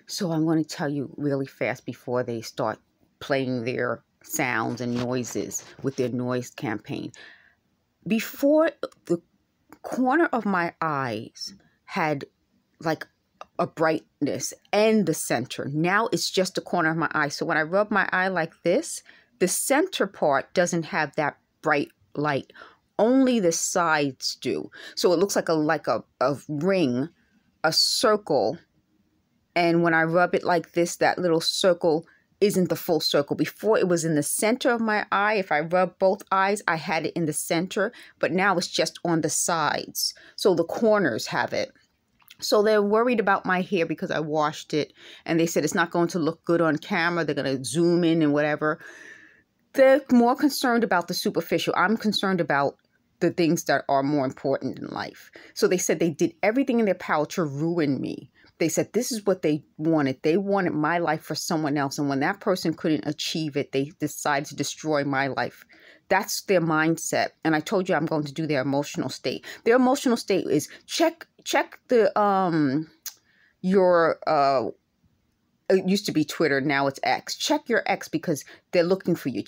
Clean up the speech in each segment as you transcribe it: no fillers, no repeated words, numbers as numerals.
So I'm going to tell you really fast before they start playing their sounds and noises with their noise campaign. Before, the corner of my eyes had like a brightness and the center. Now it's just the corner of my eye. So when I rub my eye like this, the center part doesn't have that bright light. Only the sides do. So it looks like a ring, a circle. And when I rub it like this, that little circle isn't the full circle. Before, it was in the center of my eye. If I rub both eyes, I had it in the center, but now it's just on the sides. So the corners have it. So they're worried about my hair because I washed it, and they said it's not going to look good on camera. They're going to zoom in and whatever. They're more concerned about the superficial. I'm concerned about the things that are more important in life. So they said they did everything in their power to ruin me. They said this is what they wanted. They wanted my life for someone else. And when that person couldn't achieve it, they decided to destroy my life. That's their mindset. And I told you I'm going to do their emotional state. Their emotional state is check the it used to be Twitter, now it's X. Check your X because they're looking for you.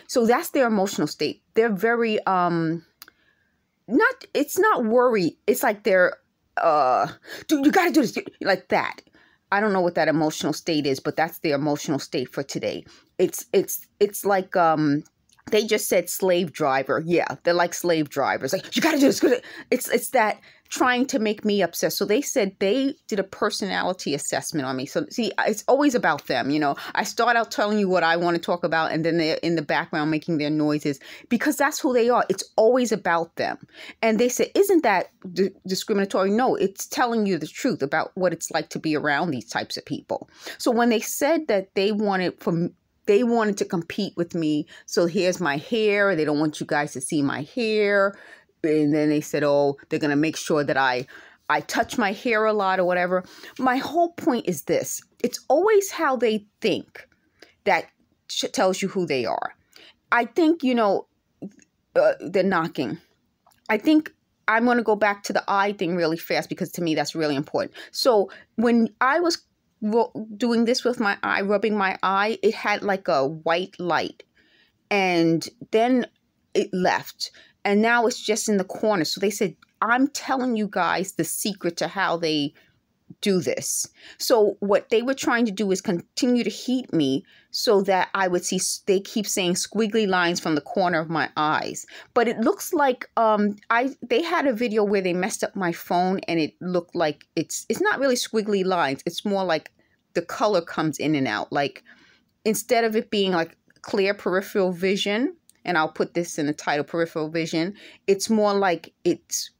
So that's their emotional state. They're very it's not worry. It's like they're dude, you gotta do this, like that. I don't know what that emotional state is, but that's their emotional state for today. It's like they just said slave driver. Yeah, they're like slave drivers. Like, you gotta do this. It's that trying to make me upset. So they said they did a personality assessment on me. So see, it's always about them. You know, I start out telling you what I want to talk about, and then they're in the background making their noises because that's who they are. It's always about them. And they said, isn't that discriminatory? No, it's telling you the truth about what it's like to be around these types of people. So when they said that they wanted to compete with me. So here's my hair. They don't want you guys to see my hair. And then they said, oh, they're going to make sure that I touch my hair a lot or whatever. My whole point is this. It's always how they think that tells you who they are. I think, they're knocking. I think I'm going to go back to the eye thing really fast because to me that's really important. So when I was doing this with my eye, rubbing my eye, it had like a white light, and then it left, and now it's just in the corner. So they said, I'm telling you guys the secret to how they do this. So what they were trying to do is continue to heat me so that I would see, they keep saying squiggly lines from the corner of my eyes. But it looks like they had a video where they messed up my phone, and it looked like it's not really squiggly lines. It's more like the color comes in and out. Like instead of it being like clear peripheral vision, and I'll put this in the title, peripheral vision, it's more like it's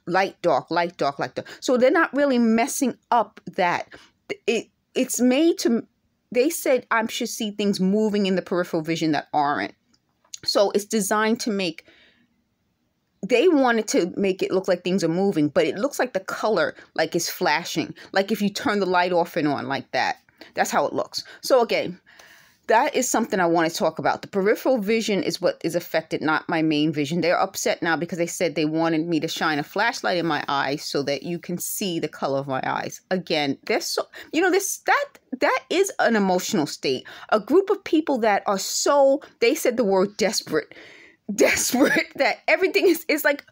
light, dark, light, dark, light, dark. So they're not really messing up that. It's made to, they said I should see things moving in the peripheral vision that aren't. So it's designed to make, they wanted to make it look like things are moving, but it looks like the color like is flashing. Like if you turn the light off and on like that. That's how it looks. So again, that is something I want to talk about. The peripheral vision is what is affected, not my main vision. They're upset now because they said they wanted me to shine a flashlight in my eyes so that you can see the color of my eyes. Again, they're so, that is an emotional state. A group of people that are so, they said the word desperate, that everything is like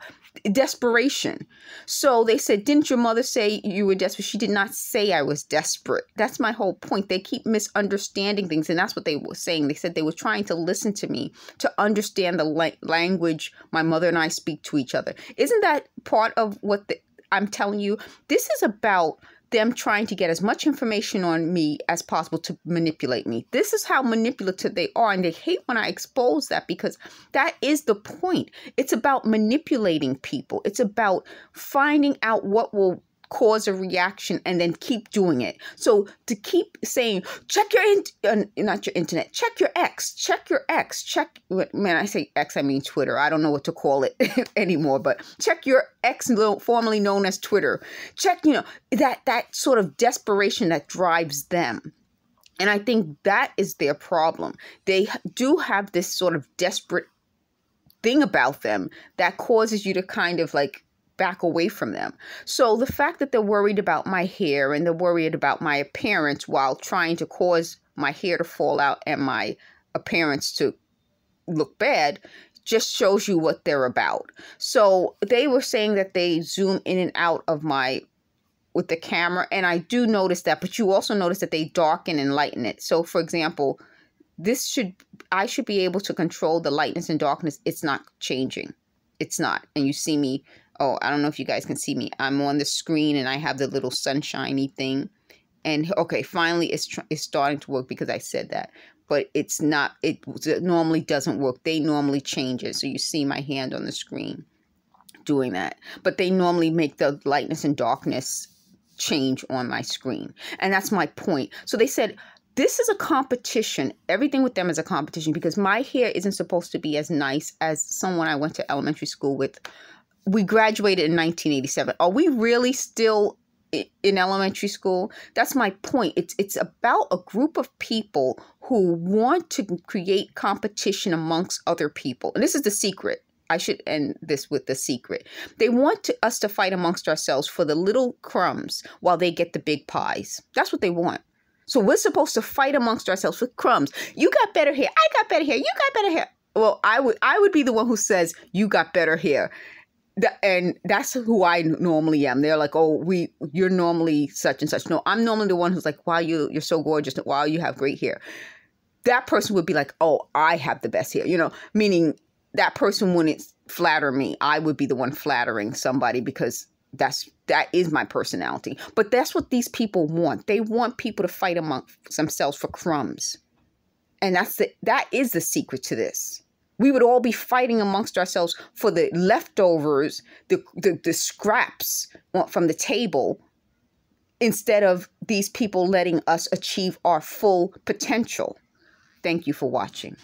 desperation. So they said, didn't your mother say you were desperate? She did not say I was desperate. That's my whole point. They keep misunderstanding things, and that's what they were saying. They said they were trying to listen to me to understand the language my mother and I speak to each other. Isn't that part of what I'm telling you? This is about them trying to get as much information on me as possible to manipulate me. This is how manipulative they are, and they hate when I expose that because that is the point. It's about manipulating people. It's about finding out what will cause a reaction and then keep doing it. So to keep saying, check your, not your internet, check your X, man, I say X, I mean Twitter. I don't know what to call it anymore, but check your X, formerly known as Twitter. Check, that sort of desperation that drives them. And I think that is their problem. They do have this sort of desperate thing about them that causes you to kind of like back away from them. So the fact that they're worried about my hair and they're worried about my appearance while trying to cause my hair to fall out and my appearance to look bad just shows you what they're about. So they were saying that they zoom in and out of with the camera, and I do notice that, but you also notice that they darken and lighten it. So for example, I should be able to control the lightness and darkness. It's not changing. It's not. And you see me, oh, I don't know if you guys can see me. I'm on the screen and I have the little sunshiny thing. And okay, finally it's starting to work because I said that. But it's not, it normally doesn't work. They normally change it. So you see my hand on the screen doing that. But they normally make the lightness and darkness change on my screen. And that's my point. So they said, this is a competition. Everything with them is a competition because my hair isn't supposed to be as nice as someone I went to elementary school with. We graduated in 1987. Are we really still in elementary school? That's my point. It's about a group of people who want to create competition amongst other people. And this is the secret. I should end this with the secret. They want us to fight amongst ourselves for the little crumbs while they get the big pies. That's what they want. So we're supposed to fight amongst ourselves with crumbs. You got better hair. I got better hair. You got better hair. Well, I would be the one who says you got better hair. And that's who I normally am. They're like, oh, you're normally such and such. No, I'm normally the one who's like, wow, you're so gorgeous. Wow, you have great hair. That person would be like, oh, I have the best hair. Meaning that person wouldn't flatter me. I would be the one flattering somebody because that is my personality. But that's what these people want. They want people to fight amongst themselves for crumbs. And that is the secret to this. We would all be fighting amongst ourselves for the leftovers, the scraps from the table, instead of these people letting us achieve our full potential. Thank you for watching.